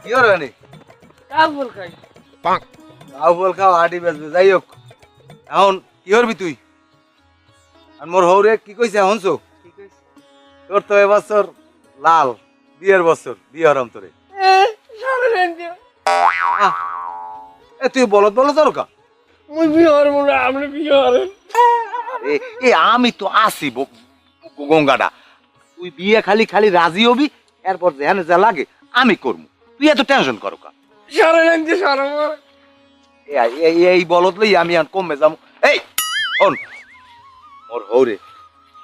কি হলো নি কাবুল খাই কাবুল খাও আটি বেচবে যাই হোক এখন কি করবি তুই আর মোর হৌরে কি কইছে হনছো তোর তো এবছর লাল বিয়ের বছর বিয়ে হরাম তোরে এ তুই বলত তোর কা মুই বিহার মুনা আপনি বিহারেন এ আমি তো আসি গঙ্গাটা তুই বিয়ে খালি খালি রাজি হবি এরপর যেখানে যা লাগে আমি করবো তুই এত টেনশন করো কা এই বলত লই আমি আর কমে যাবো এই শোন মোর হৌরে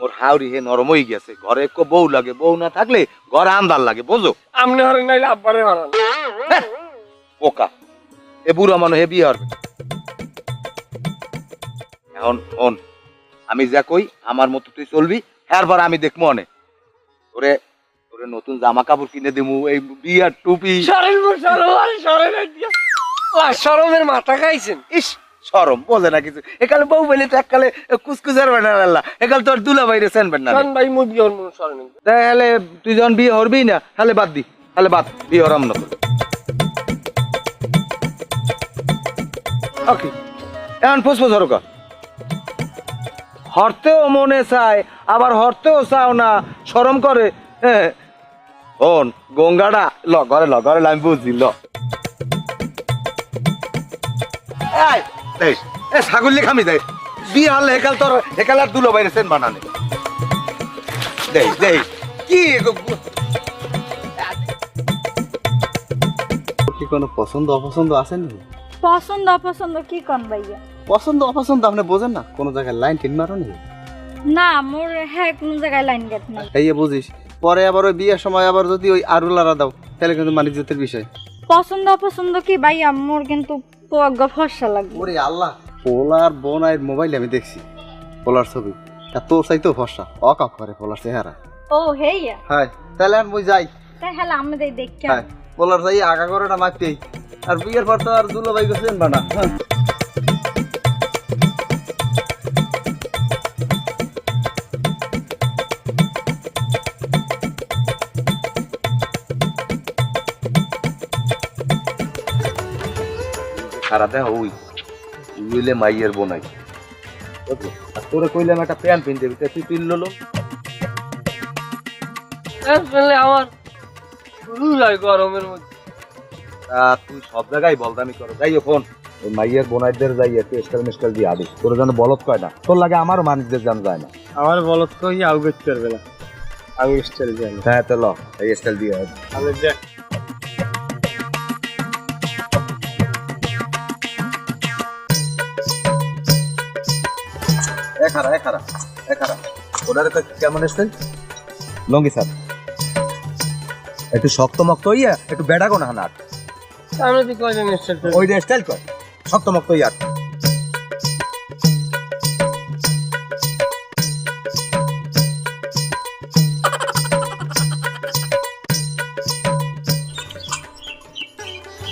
মোর হাওড়ি হে নরম হয়ে গেছে ঘরে একটু বউ লাগে বউ না থাকলে ঘরে আন্দার লাগে বুঝো আপনি হরেন নাইলে আব্বারে হরান পোকা এ বুড়া মানুষ হে বিয়ে হবে এখন শোন আমি যা কই আমার মতো তুই চলবি এরপর আমি দেখবো অনেক তোরে তোরে নতুন জামা কাপড় কিনে দিমু এই বিয়ার টুপি শরমের মাথা খাইছেন ইস শরম বোঝে না কিছু একালে বউ বলে তো এককালে কুসকুসের বেনা একাল তোর দুলা বাইরে সেনবেন না ভাই মুই বিহার মুনা শরণ তাহলে তুই যখন বিয়ে হরবি না তাহলে বাদ দি তাহলে বাদ বিয়ে হরাম না তোর ওকে এখন ফুসফুস হরকা হরতেও মনে চায় আবার হরতেও চাও না শরম করে হন গঙ্গাটা ল ঘরে আমি বুঝছি ল ছাগল খামি দেয় বিয়ে হলে হেকাল তোর হেকাল আর দুলো বাইরে সেন বানানে দেই দেই কি কি কোনো পছন্দ অপছন্দ আছে নাকি পছন্দ অপছন্দ কি কোন ভাইয়া পছন্দ অপছন্দ আপনি বোঝেন না কোন জায়গায় লাইন টিন মারো নি না মোর হ্যাঁ কোন জায়গায় লাইন গেট নাই এই বুঝিস পরে আবার ওই বিয়ের সময় আবার যদি ওই আরুলারা দাও তাহলে কিন্তু মানিজ্যতের বিষয় পছন্দ অপছন্দ কি ভাইয়া মোর কিন্তু পোয়াগ্গ ফর্সা লাগবে ওরে আল্লাহ পোলার বোনার মোবাইলে আমি দেখছি পোলার ছবি তা তোর চাইতেও ফর্সা অকাপ করে পোলার চেহারা ও হেইয়া হ্যাঁ তাহলে আর মুই যাই তাই হ্যালো আমি দেই দেখি হ্যাঁ পোলার যাই আগা করে না মারতেই আর বিয়ের পর তো আর দুলো ভাই গেছেন বানা খারাপ দেখ ওই উইলে মাইয়ের বোনাই আর তোরে কইলাম একটা প্যান্ট পিনতে দিতে তুই পিন ললো আমার শুরু হয় গরমের মধ্যে তুই সব জায়গায় বলদামি করো যাই ফোন ওই মাইয়ের বোনাইদের যাই একটু স্টাইল মিস্টাইল দিয়ে আদি তোর যেন বলত কয় না তোর লাগে আমারও মানুষদের জান যায় না আমার বলত কই আউগেট করবে না আমি স্টাইল জানি হ্যাঁ তো ল এই স্টাইল দিয়ে আমি দেখ খারা ওনারে তো কেমন স্টাইল লঙ্গি স্যার একটু শক্ত মক্ত হইয়া একটু বেড়া কোনা হানার আমি তো কইলেন স্টাইল ওই স্টাইল কর শক্ত মক্ত হইয়া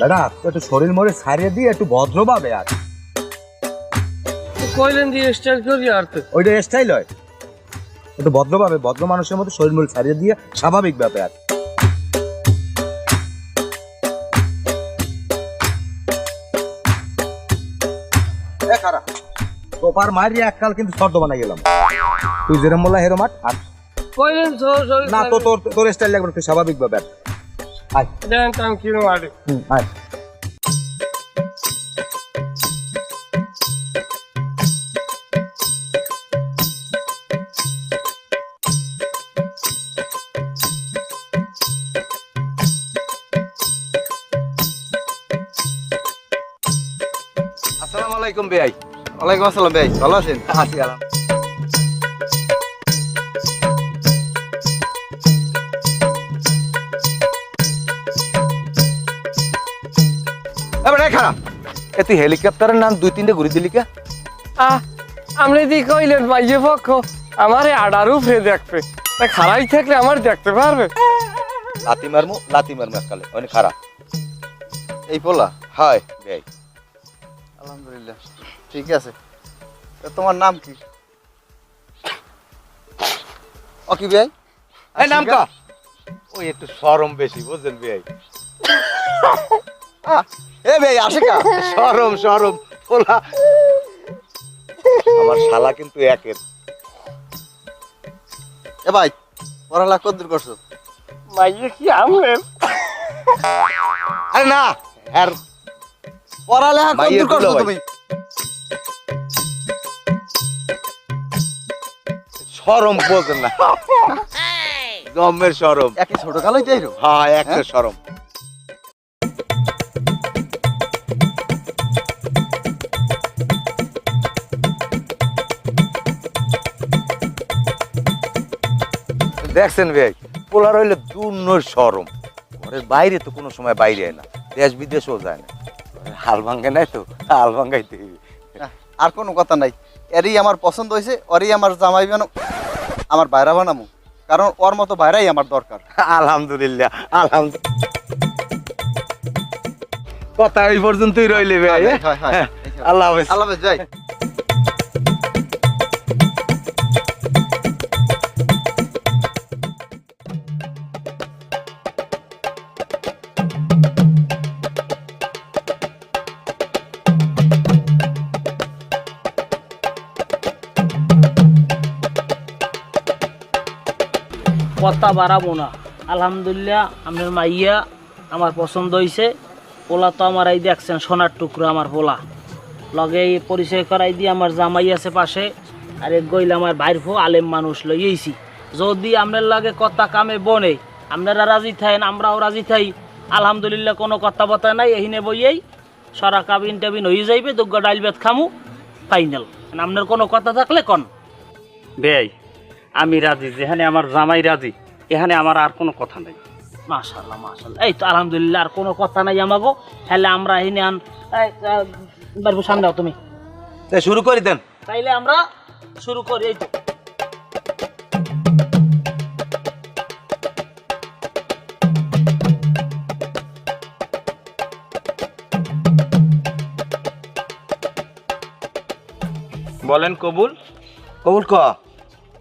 দাদা একটু শরীর মরে ছাড়িয়ে দিয়ে একটু ভদ্রভাবে আর কইলেন দিয়ে স্টাইল করি আর তো ওইটা স্টাইল হয় একটু ভদ্রভাবে ভদ্র মানুষের মতো শরীর মরে ছাড়িয়ে দিয়ে স্বাভাবিক ব্যাপার খারাপ তোপার মারি এককাল কিন্তু শর্ত বানাই গেলাম তুই যেরম বললা হেরো মাঠ আর কইলেন না তো তোর স্টাইল লাগবে তুই স্বাভাবিক ব্যাপার আয় দেন কাম কিনো আরে আয় আসসালামু আলাইকুম ভাই ওয়ালাইকুম আসসালাম ভাই ভালো আছেন আছি আলাম এবারে খারাপ এ তুই হেলিকপ্টারের নাম দুই তিনটে ঘুরে দিলি কে আপনি দি কইলেন মাইয়ে পক্ষ আমারে আডার উপরে দেখবে তা খারাই থাকলে আমার দেখতে পারবে লাতি মারমু কালে অনেক খারাপ এই বলা হাই ভাই আলহামদুলিল্লাহ ঠিক আছে। তা তোমার নাম কি? ও কি ভাই? এই নাম কা ওই একটু শরম বেশি বুঝছেন ভাই। এ ভাই আসে কা? শরম শরম পোলা আমার শালা কিন্তু একের। এ ভাই পড়ালেখা কতদূর করছো? মাইয়ে কি আমলেন? আরে না হ্যাঁ পড়ালেখা মাইয়ের কতদূর করছো দুলা ভাই। তুমি? শরম বোঝেন না জন্মের শরম। একই ছোট কালোই যাইরো। হ্যাঁ একটা শরম। দেখছেন ভাই পোলার হইলে দূর্ণ শরম, ঘরের বাইরে তো কোনো সময় বাইরে হয় না, দেশ বিদেশেও যায় না, হাল ভাঙ্গে নাই তো হাল ভাঙ্গাইতে হইবে। আর কোনো কথা নাই, এরই আমার পছন্দ হয়েছে, ওরই আমার জামাই বানো, আমার বাইরা বানামু, কারণ ওর মতো বাইরাই আমার দরকার। আলহামদুলিল্লাহ আলহামদুলিল্লাহ। কথা এই পর্যন্তই রইলে ভাই। হয়, হয়, হয়। হ্যাঁ, আল্লাহ হাফেজ। আল্লাহ হাফেজ যাই। কথা বাড়াবো না। আলহামদুলিল্লাহ আপনার মাইয়া আমার পছন্দ হয়েছে। পোলা তো আমার এই দেখছেন সোনার টুকরো আমার পোলা, লগে এই পরিচয় করাই দিয়ে আমার জামাই আছে পাশে, আর এক গইল আমার ভাইর ফো আলেম মানুষ লইয়েছি। যদি আপনার লাগে কথা কামে বনে আপনারা রাজি থাকেন আমরাও রাজি থাই, আলহামদুলিল্লাহ কোনো কথা বথা নাই, এহিনে বইয়েই সরা কাবিন টাবিন হয়ে যাইবে, দুগ্গা ডাইল বেত খামু ফাইনাল। আপনার কোনো কথা থাকলে কন। বেয়াই আমি রাজি, যেখানে আমার জামাই রাজি এখানে আমার আর কোনো কথা নাই। মাশাআল্লাহ মাশাআল্লাহ, এই তো আলহামদুলিল্লাহ আর কোনো কথা নাই আমাগো। হলে আমরা এখানে আন বারবো সামনে দাও তুমি, তাই শুরু করি দেন। তাইলে আমরা শুরু করি। এই তো বলেন কবুল। কবুল ক।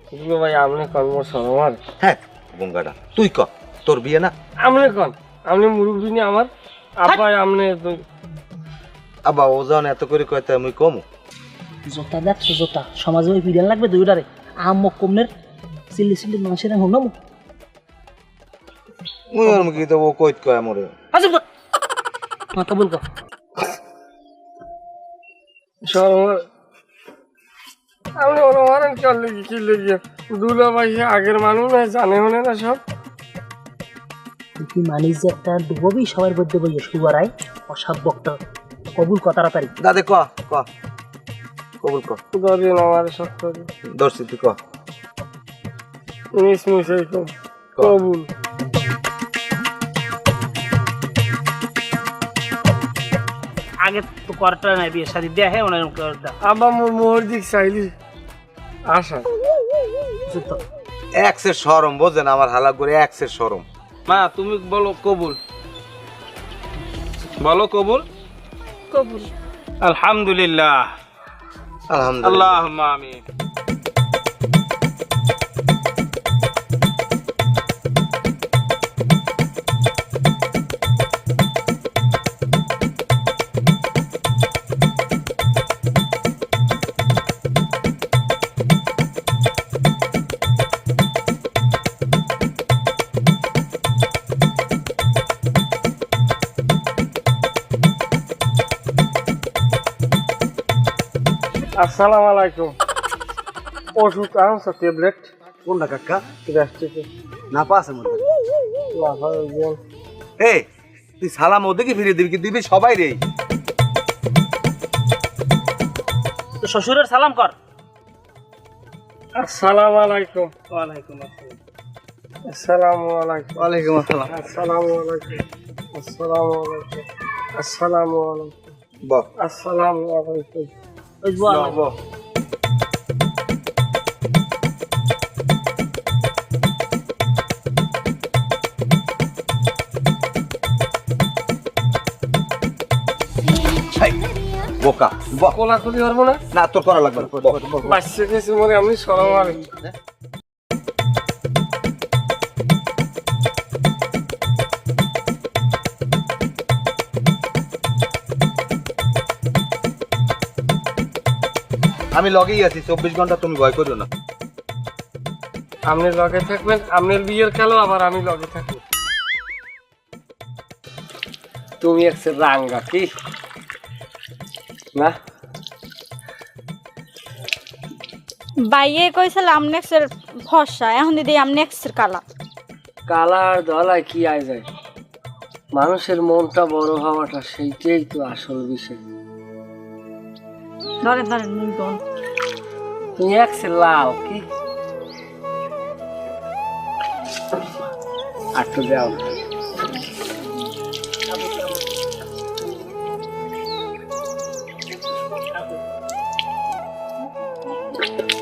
বুঝলো ভাই আমনে কন মোর সরমার। হ্যাঁ গঙ্গাটা তুই ক, তোর বিয়ে না। আমনে কন, আমনে মুরব্বি নি আমার আব্বাই আমনে আবা ওজন এত করে কয়তে আমি কমু। জোতা দেখছো জোতা সমাজে ওই ভিডিয়ান লাগবে দুইটারে আহম্মক কমনের চিল্লি চিল্লি মানুষের হোক নামো। মুই আর কি তো ও কইত কয় আমরে। হাজির মাথা বলকা সরমার আমনে ওরা মারেন কি লেগে কি লেগে দুলা ভাই আগের মানুষ না জানে মনে না সব। তুই মানিস যে একটা ডুববি সবার মধ্যে বইয়ে সুয়ারাই অসাব্যকটা কবুল ক তাড়াতাড়ি। দাদে ক ক কবুল ক। দরিন আমার সত্য দর্শি তুই ক। মিস মিসাই কবুল। আগে তো করটা নাই বিয়ে শাদি দেখে ওনার করটা আব্বা মোর মোহর দিক চাইলি আশা এক্সের শরম বোঝেন আমার হালা করে এক্সের শরম। মা তুমি বলো কবুল, বলো কবুল। কবুল। আলহামদুলিল্লাহ আলহামদুলিল্লাহ। আল্লাহুম্মা আমিন। আসসালামু আলাইকুম। ওষুধ আনছো ট্যাবলেট? কোনটা কাকা? গ্যাস্ট্রিকের না পাছে মনে এই তুই সালাম ওদিকে ফিরে দিবি কি দিবি সবাই রে। তো শ্বশুরের সালাম কর। আসসালামু আলাইকুম। ওয়ালাইকুম আসসালাম। আসসালামু আলাইকুম। ওয়ালাইকুম আসসালাম। আসসালামু আলাইকুম। আসসালামু আলাইকুম। আসসালামু আলাইকুম। বাহ আসসালামু আলাইকুম। ওই জোয়া বাহ বো বোকা কোলাকুলি পারবো না না তোর করা লাগবে না। বাচ্চা কিছু মনে আমি সরম আরে আমি লগেই আছি 24 ঘন্টা, তুমি ভয় করো না। আপনি লগে থাকবেন, আপনার বিয়ের কালো আবার আমি লগে থাকবো। তুমি একসে রাঙ্গা কি না? বাইয়ে কইছিল আমনেক্সের ফর্সা, এখন দিদি আমনেক্সের কালা। কালার দলায় কি আয় যায়, মানুষের মনটা বড় হওয়াটা সেইটাই তো আসল বিষয়। ধরেন ধরেন মুখ ধরুন। তুমি একসে লাল কি আটটু দেও না।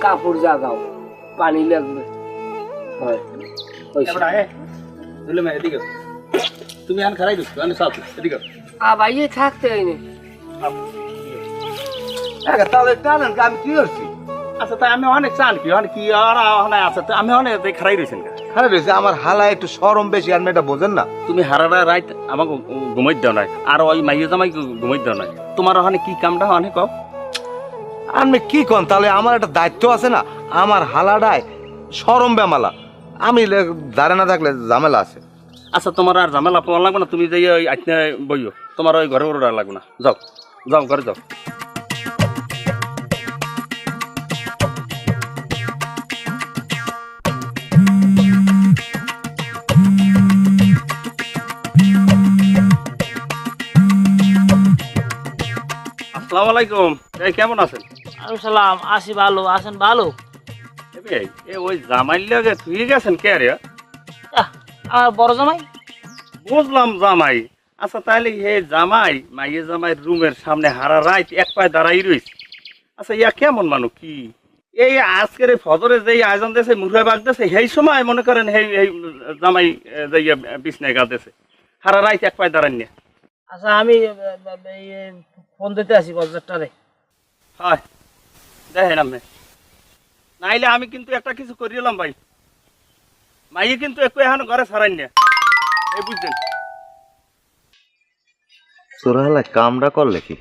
কাপড় জাগাও, পানি লাগবে। হয় তুমি আন খারাই দিচ্ছ, আমি সাথে এদিকে বাইরে থাকতে হয়নি। তাহলে টানেন আমি কি করছি? আচ্ছা তাই আমি অনেক চান কি অনেক কি আর অনেক আছে তো আমি অনেক খারাই রয়েছেন খারাপ হয়েছে আমার হালা একটু সরম বেশি, আর মেয়েটা বোঝেন না। তুমি হারারা রাইত আমাকে ঘুমাই দেও নাই আর ওই মাইয়ে জামাই ঘুমাই দেও নাই, তোমার ওখানে কি কামটা অনেক কও। আমি কি কন, তাহলে আমার একটা দায়িত্ব আছে না, আমার হালাডায় সরম বেমালা, আমি দাঁড়ে না থাকলে ঝামেলা আছে। আচ্ছা তোমার আর ঝামেলা পাওয়া লাগবে না, তুমি যাই ওই আজকে বইও, তোমার ওই ঘরে ওরা লাগবে না, যাও যাও ঘরে যাও। আসসালামু আলাইকুম, এই কেমন আছেন? আমি সালাম, আসি ভালো আছেন? ভালো। এ ওই জামাই লাগে তুই গেছেন কে রে? আমার বড় জামাই। বুঝলাম জামাই। আচ্ছা তাহলে হে জামাই মাইয়ে জামাই রুমের সামনে হারা রাত এক পায়ে দাঁড়াই রয়েছে। আচ্ছা ইয়া কেমন মানুষ কি এই আজকের এই ফজরে যেই আয়োজন দিয়েছে মুরগা বাগ দিয়েছে সেই সময় মনে করেন এই জামাই যাইয়া বিছনায় গা দিয়েছে, হারা রাত এক পায়ে দাঁড়ান নিয়ে। আচ্ছা আমি ফোন দিতে আসি বজারটারে। হয় দেখেন আপনি, নাইলে আমি কিন্তু একটা কিছু করিলাম ভাই, মাইয়ে কিন্তু একটু এখন ঘরে ছাড়াই নিয়ে, এই বুঝছেন। তোরা হালা কামটা করলে কি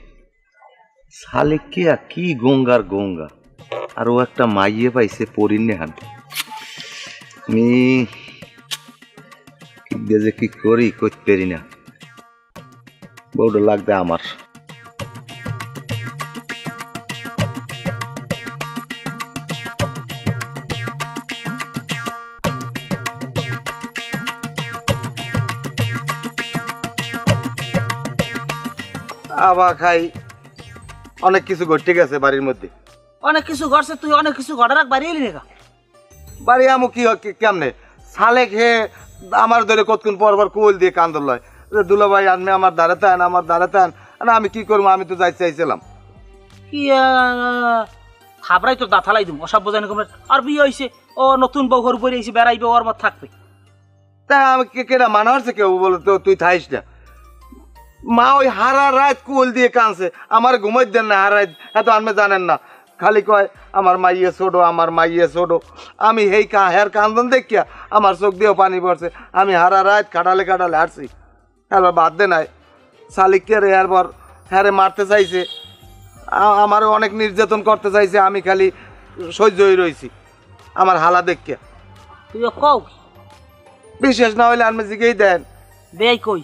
শালিক কি আর কি গঙ্গার গঙ্গা, আর ও একটা মাইয়ে পাইছে পরিনে হান। আমি যে কি করি করতে পারি না, বড় লাগবে আমার। আবার খাই অনেক কিছু ঘটে গেছে বাড়ির মধ্যে। অনেক কিছু ঘটছে, তুই অনেক কিছু ঘটার বাড়ি এলি না? বাড়ি আমু কি কেমনে সালে খেয়ে আমার ধরে কতক্ষণ পর পর কোল দিয়ে কান্দল লয়, দুলা ভাই আনমে আমার দাঁড়াতে আন, আমার দাঁড়াতে আন। না আমি কি করবো, আমি তো যাইতে চাইছিলাম। কি খাবরাই তোর দাঁথালাই দিব অসব বোঝানো কমে। আর বিয়ে হয়েছে, ও নতুন বউ ঘর পরে এসে বেড়াইবে, ওর মত থাকবে। তা আমি কেনা মানা হচ্ছে কেউ বলে তো তুই থাইস না। মা ওই হারা রাত কোল দিয়ে কানছে, আমার ঘুমাই দেন না হারা রাত, এত আনমে জানেন না, খালি কয় আমার মাইয়ে ছোটো, আমার মাইয়ে ছোটো। আমি হেই হের কান্দন দেখিয়া আমার চোখ দিয়েও পানি পড়ছে। আমি হারা রাত কাটালে কাটালে হারছি, এবার বাদ দে নাই শালিককে রে এরপর হ্যারে মারতে চাইছে, আমারও অনেক নির্যাতন করতে চাইছে, আমি খালি সহ্যই রয়েছি আমার হালা দেখিয়া। তুই কও বিশেষ না হইলে আমি জিগেই দেন বেই কই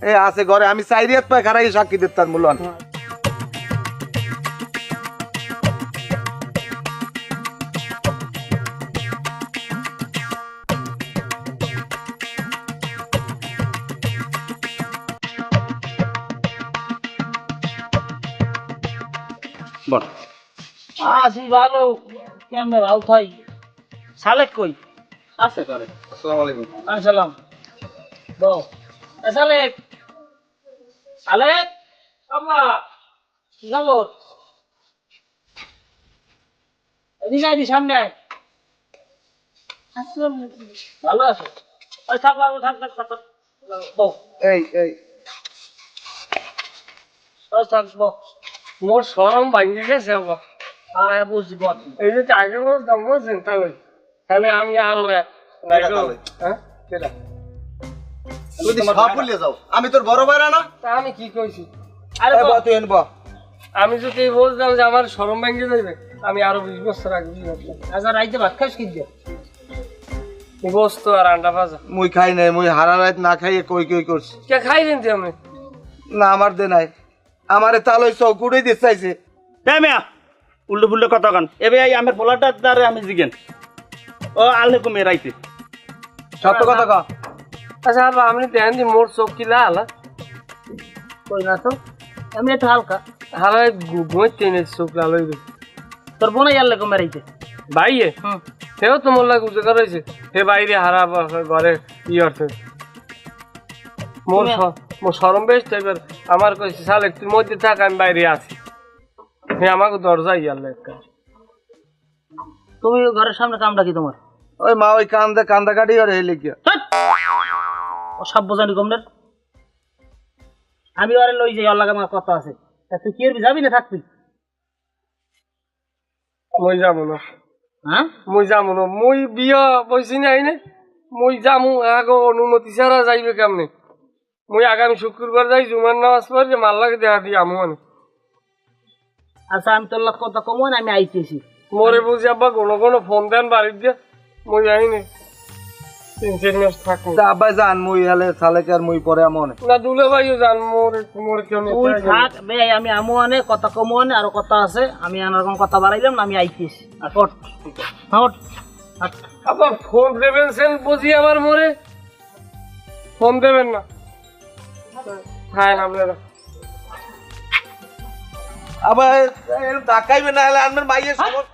এ আছে ঘরে, আমি চাইরিয়াত পায় খারাই সাক্ষী দিতাম মূল্যান। বল আসি ভালো, কেমন ভালো থাই। সালেক কই? আছে করে। আসসালামু আলাইকুম। আসসালাম। বল সালেক, সালেক আম্মা কি খবর? এদিকে আয়, সামনে আয়। ভালো আছো? ওই থাক বাবু, থাক থাক থাক। বউ এই ওই থাক বউ। মোর শরম ভাঙে গেছে বাবা। হ্যাঁ বুঝছি বল। এই যে আগে বলতাম বুঝছেন তাহলে তাহলে আমি আর হ্যাঁ কেটা যদি সব ভুলে যাও আমি তোর বড় ভাইরা না। তা আমি কি কইছি? আরে এ বা তুই এনবা আমি যদি বলতাম যে আমার শরম ভাঙে যাইবে আমি আরো 20 বছর আগে বুঝলাম। আচ্ছা রাইতে ভাত খাস কি দিয়ে? বস্তু আর আন্ডা ভাজা মুই খাই নাই, মুই হারা রাত না খাইয়ে কই কই করছি। কে খাইলেন তুই আমি? না আমার দে নাই, আমারে তালই চৌকুড়ে দিতে চাইছে। হ্যাঁ মিয়া উল্টো ফুল্টো কথা কান এবে এই আমার পোলাটা দ্বারে আমি জিগেন ও আলে কমে রাইতে সত্য কথা ক। আচ্ছা আবার আমি ধ্যান দি মোর চোখ কি লাল কই না তো এমনি একটু হালকা। হারাই ঘুমাইতে নেই চোখ লাল হয়ে গেছে। তোর বোনাই আনলে কমে রাইতে। ভাইয়ে সেও তো মোর লাগে উজে করেছে সে বাইরে হারা ঘরে ই অর্থে মোর সরম বেশ এবার আমার কইছে শালে তুই মধ্যে থাক আমি বাইরে আছি। হে আমাকে দরজা ইয়ালে একটা তুমি ঘরের সামনে কামটা কি তোমার? ওই মা ওই কান্দা কাটি আর হেলে গিয়া ও সব বোঝানি কমনের। আমি ওরে লই যাই, ওর লাগে আমার কথা আছে। তা তুই কি এর যাবি না থাকবি? মই যাবো না, হ্যাঁ মই যাবো না, মই বিয়া বইছি নাই নে মই যামু আগে অনুমতি ছাড়া যাইবে কেমনে? মই আগামী শুক্রবার যাই জুমার নামাজ পড়ে মাল লাগে দেখা দিই আমু মানে। আচ্ছা আমি তোর লোক কথা কমন আমি আইতেছি। মোরে বুঝি আব্বা কোনো ফোন দেন বাড়ির দিয়ে মই যাইনি 3-4 মাস থাকবো। আব্বাই জান মুই হেলে সালেকে আর মুই পরে মনে না দুলে ভাইও জান মোর কেউ তুই থাক বে, আমি আমু আনে কথা কমন আরো কথা আছে। আমি আনারকম কথা বাড়াইলাম না, আমি আইতেছি। আর ওঠ ওঠ আবার ফোন দেবেন সেন বুঝি আমার মোরে ফোন দেবেন না। হ্যাঁ আপনারা আবার ডাকাইবে না হলে আমার মাইয়ের সমস্যা